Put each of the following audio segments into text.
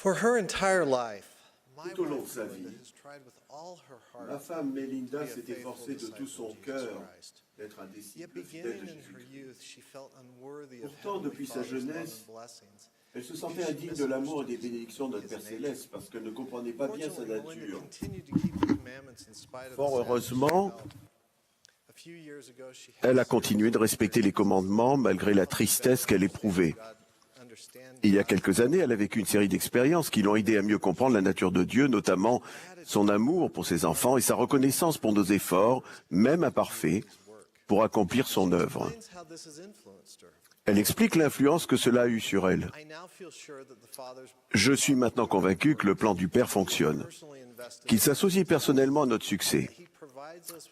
For her entire life, my Tout au long de wife sa Melinda vie, has tried with all her ma heart femme Mélinda to be a s'est faithful efforcée de disciple tout of son Jesus cœur Christ. d'être un Yet disciple fidèle beginning de in her Jésus-Christ. youth, she felt unworthy of Pourtant, Heavenly depuis sa Father's love jeunesse, and blessings. elle se sentait indigne de l'amour et des bénédictions de notre Père Céleste parce qu'elle ne comprenait pas bien sa Fortunately, Melinda nature. continued to keep the commandments in spite of the Fort sadness she heureusement, felt. A few years ago, she had elle a serious continué de respecter les commandements malgré la tristesse qu'elle éprouvait. Il y a quelques années, elle a vécu une série d'expériences qui l'ont aidée à mieux comprendre la nature de Dieu, notamment son amour pour ses enfants et sa reconnaissance pour nos efforts, même imparfaits, pour accomplir son œuvre. Elle explique l'influence que cela a eue sur elle. Je suis maintenant convaincu que le plan du Père fonctionne, qu'il s'associe personnellement à notre succès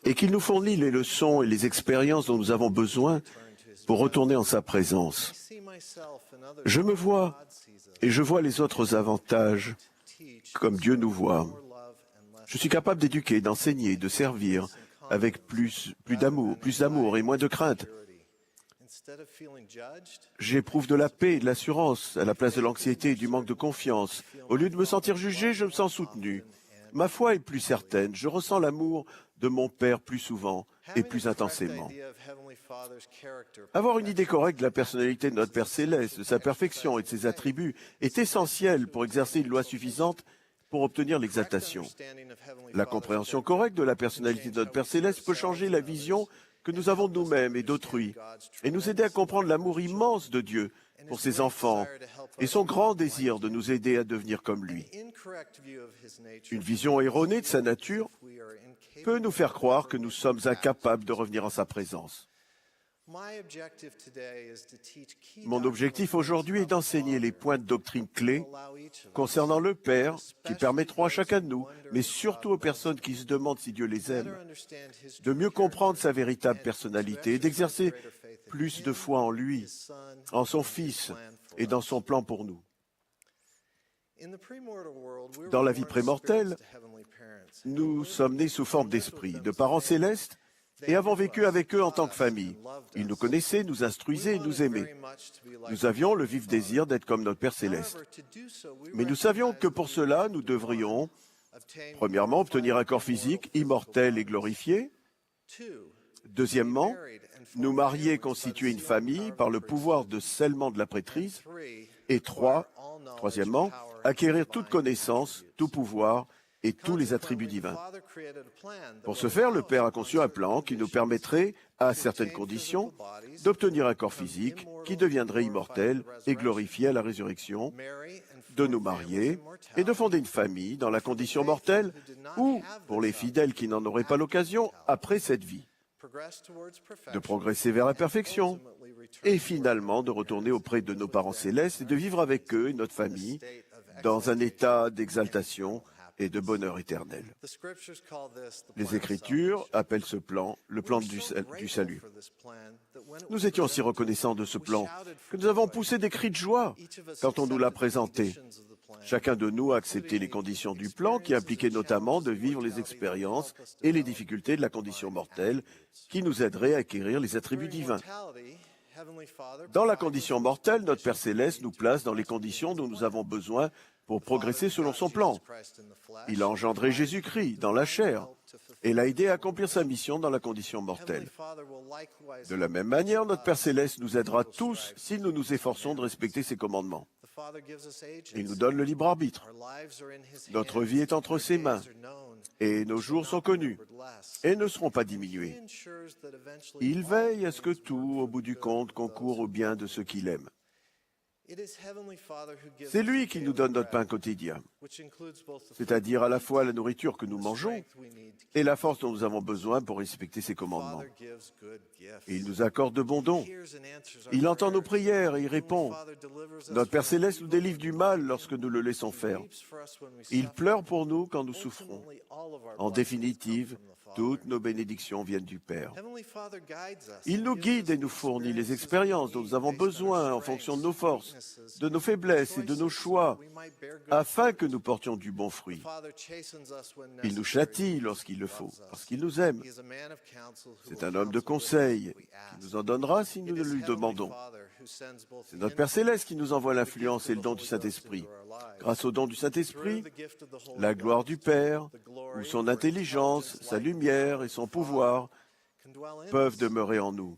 et qu'il nous fournit les leçons et les expériences dont nous avons besoin pour retourner en sa présence. Je me vois et je vois les autres avantages comme Dieu nous voit. Je suis capable d'éduquer, d'enseigner, de servir avec plus d'amour et moins de crainte. J'éprouve de la paix et de l'assurance à la place de l'anxiété et du manque de confiance. Au lieu de me sentir jugé, je me sens soutenu. Ma foi est plus certaine. Je ressens l'amour de mon Père plus souvent et plus intensément. Avoir une idée correcte de la personnalité de notre Père Céleste, de sa perfection et de ses attributs est essentiel pour exercer une loi suffisante pour obtenir l'exaltation. La compréhension correcte de la personnalité de notre Père Céleste peut changer la vision que nous avons de nous-mêmes et d'autrui, et nous aider à comprendre l'amour immense de Dieu pour ses enfants et son grand désir de nous aider à devenir comme lui. Une vision erronée de sa nature peut nous faire croire que nous sommes incapables de revenir en sa présence. Mon objectif aujourd'hui est d'enseigner les points de doctrine clés concernant le Père qui permettront à chacun de nous, mais surtout aux personnes qui se demandent si Dieu les aime, de mieux comprendre sa véritable personnalité et d'exercer plus de foi en lui, en son Fils et dans son plan pour nous. Dans la vie prémortelle, nous sommes nés sous forme d'esprit, de parents célestes, et avons vécu avec eux en tant que famille. Ils nous connaissaient, nous instruisaient et nous aimaient. Nous avions le vif désir d'être comme notre Père Céleste. Mais nous savions que pour cela, nous devrions, premièrement, obtenir un corps physique immortel et glorifié. Deuxièmement, nous marier et constituer une famille par le pouvoir de scellement de la prêtrise. Et troisièmement, acquérir toute connaissance, tout pouvoir et tous les attributs divins. Pour ce faire, le Père a conçu un plan qui nous permettrait, à certaines conditions, d'obtenir un corps physique qui deviendrait immortel et glorifié à la résurrection, de nous marier et de fonder une famille dans la condition mortelle ou, pour les fidèles qui n'en auraient pas l'occasion, après cette vie, de progresser vers la perfection et finalement de retourner auprès de nos parents célestes et de vivre avec eux et notre famille dans un état d'exaltation et de bonheur éternel. Les Écritures appellent ce plan le plan du salut. Nous étions si reconnaissants de ce plan que nous avons poussé des cris de joie quand on nous l'a présenté. Chacun de nous a accepté les conditions du plan qui impliquaient notamment de vivre les expériences et les difficultés de la condition mortelle qui nous aideraient à acquérir les attributs divins. Dans la condition mortelle, notre Père Céleste nous place dans les conditions dont nous avons besoin pour progresser selon son plan. Il a engendré Jésus-Christ dans la chair et l'a aidé à accomplir sa mission dans la condition mortelle. De la même manière, notre Père Céleste nous aidera tous si nous nous efforçons de respecter ses commandements. Il nous donne le libre arbitre. Notre vie est entre ses mains et nos jours sont connus et ne seront pas diminués. Il veille à ce que tout, au bout du compte, concourt au bien de ceux qu'il aime. C'est lui qui nous donne notre pain quotidien, c'est-à-dire à la fois la nourriture que nous mangeons et la force dont nous avons besoin pour respecter ses commandements. Et il nous accorde de bons dons. Il entend nos prières et y répond. Notre Père Céleste nous délivre du mal lorsque nous le laissons faire. Il pleure pour nous quand nous souffrons. En définitive, toutes nos bénédictions viennent du Père. Il nous guide et nous fournit les expériences dont nous avons besoin en fonction de nos forces, de nos faiblesses et de nos choix, afin que nous portions du bon fruit. Il nous châtie lorsqu'il le faut, parce qu'il nous aime. C'est un homme de conseil qui nous en donnera si nous le lui demandons. C'est notre Père Céleste qui nous envoie l'influence et le don du Saint-Esprit. grâce au don du Saint-Esprit, la gloire du Père, ou son intelligence, sa lumière et son pouvoir peuvent demeurer en nous.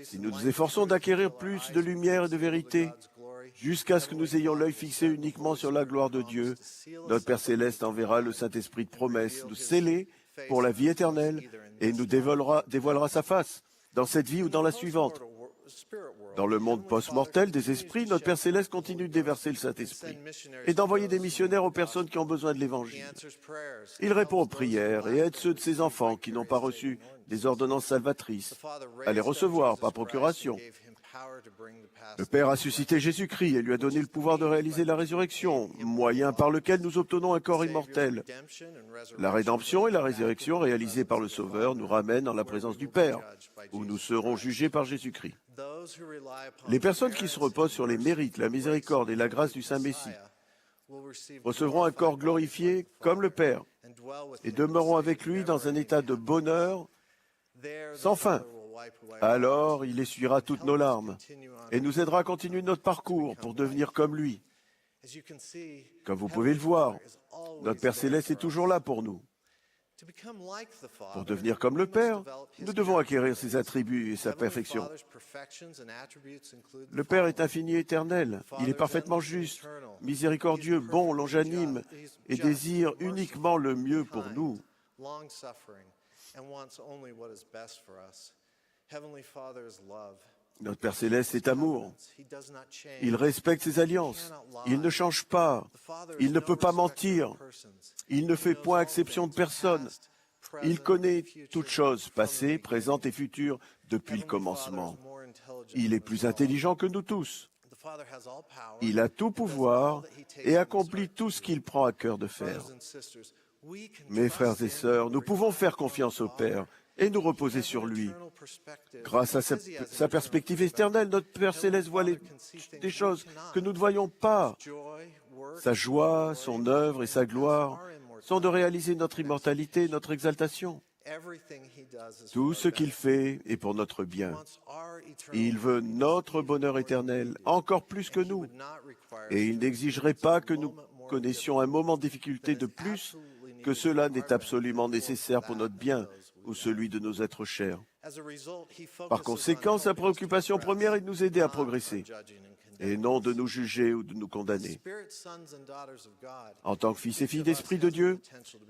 Si nous nous efforçons d'acquérir plus de lumière et de vérité, jusqu'à ce que nous ayons l'œil fixé uniquement sur la gloire de Dieu, notre Père Céleste enverra le Saint-Esprit de promesse, nous sceller pour la vie éternelle, et nous dévoilera sa face, dans cette vie ou dans la suivante. Dans le monde post-mortel des esprits, notre Père Céleste continue de déverser le Saint-Esprit et d'envoyer des missionnaires aux personnes qui ont besoin de l'Évangile. Il répond aux prières et aide ceux de ses enfants qui n'ont pas reçu des ordonnances salvatrices à les recevoir par procuration. Le Père a suscité Jésus-Christ et lui a donné le pouvoir de réaliser la résurrection, moyen par lequel nous obtenons un corps immortel. La rédemption et la résurrection réalisées par le Sauveur nous ramènent en la présence du Père, où nous serons jugés par Jésus-Christ. Les personnes qui se reposent sur les mérites, la miséricorde et la grâce du Saint-Messie recevront un corps glorifié comme le Père et demeureront avec lui dans un état de bonheur sans fin. Alors, il essuiera toutes nos larmes et nous aidera à continuer notre parcours pour devenir comme lui. Comme vous pouvez le voir, notre Père Céleste est toujours là pour nous. Pour devenir comme le Père, nous devons acquérir ses attributs et sa perfection. Le Père est infini et éternel. Il est parfaitement juste, miséricordieux, bon, longanime et désire uniquement le mieux pour nous. Notre Père Céleste est amour. Il respecte ses alliances. Il ne change pas. Il ne peut pas mentir. Il ne fait point exception de personne. Il connaît toutes choses, passées, présentes et futures, depuis le commencement. Il est plus intelligent que nous tous. Il a tout pouvoir et accomplit tout ce qu'il prend à cœur de faire. Mes frères et sœurs, nous pouvons faire confiance au Père et nous reposer sur lui. Grâce à sa perspective éternelle, notre Père Céleste voit des choses que nous ne voyons pas. Sa joie, son œuvre et sa gloire sont de réaliser notre immortalité, notre exaltation. Tout ce qu'il fait est pour notre bien. Il veut notre bonheur éternel, encore plus que nous. Et il n'exigerait pas que nous connaissions un moment de difficulté de plus que cela n'est absolument nécessaire pour notre bien ou celui de nos êtres chers. Par conséquent, sa préoccupation première est de nous aider à progresser, et non de nous juger ou de nous condamner. En tant que fils et filles d'Esprit de Dieu,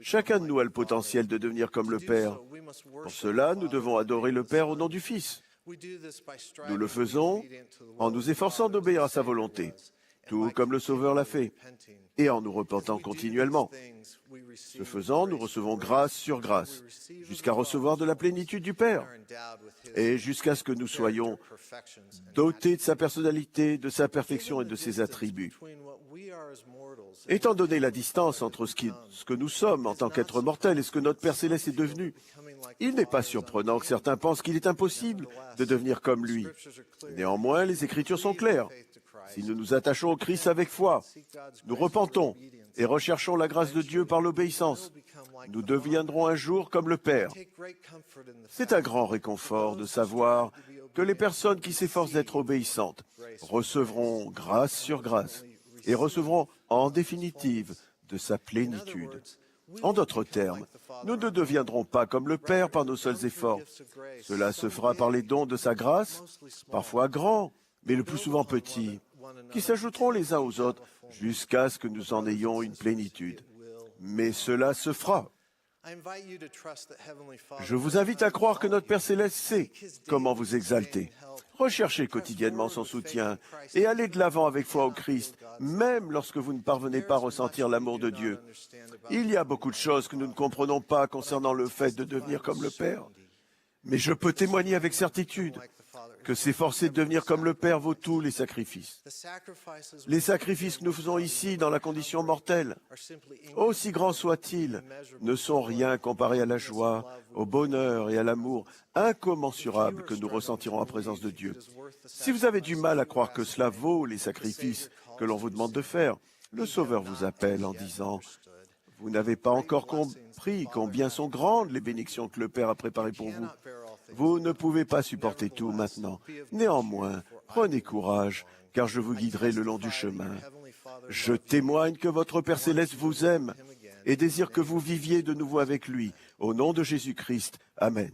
chacun de nous a le potentiel de devenir comme le Père. Pour cela, nous devons adorer le Père au nom du Fils. Nous le faisons en nous efforçant d'obéir à sa volonté, tout comme le Sauveur l'a fait, et en nous repentant continuellement. Ce faisant, nous recevons grâce sur grâce, jusqu'à recevoir de la plénitude du Père, et jusqu'à ce que nous soyons dotés de sa personnalité, de sa perfection et de ses attributs. Étant donné la distance entre ce que nous sommes en tant qu'êtres mortels et ce que notre Père Céleste est devenu, il n'est pas surprenant que certains pensent qu'il est impossible de devenir comme lui. Néanmoins, les Écritures sont claires. Si nous nous attachons au Christ avec foi, nous repentons et recherchons la grâce de Dieu par l'obéissance, nous deviendrons un jour comme le Père. C'est un grand réconfort de savoir que les personnes qui s'efforcent d'être obéissantes recevront grâce sur grâce et recevront en définitive de sa plénitude. En d'autres termes, nous ne deviendrons pas comme le Père par nos seuls efforts. Cela se fera par les dons de sa grâce, parfois grands, mais le plus souvent petits, qui s'ajouteront les uns aux autres jusqu'à ce que nous en ayons une plénitude. Mais cela se fera. Je vous invite à croire que notre Père Céleste sait comment vous exalter. Recherchez quotidiennement son soutien et allez de l'avant avec foi au Christ, même lorsque vous ne parvenez pas à ressentir l'amour de Dieu. Il y a beaucoup de choses que nous ne comprenons pas concernant le fait de devenir comme le Père. Mais je peux témoigner avec certitude que s'efforcer de devenir comme le Père vaut tous les sacrifices. Les sacrifices que nous faisons ici dans la condition mortelle, aussi grands soient-ils, ne sont rien comparés à la joie, au bonheur et à l'amour incommensurables que nous ressentirons en présence de Dieu. Si vous avez du mal à croire que cela vaut les sacrifices que l'on vous demande de faire, le Sauveur vous appelle en disant « Vous n'avez pas encore compris combien sont grandes les bénédictions que le Père a préparées pour vous. Vous ne pouvez pas supporter tout maintenant. Néanmoins, prenez courage, car je vous guiderai le long du chemin. Je témoigne que votre Père céleste vous aime et désire que vous viviez de nouveau avec lui. Au nom de Jésus-Christ. Amen.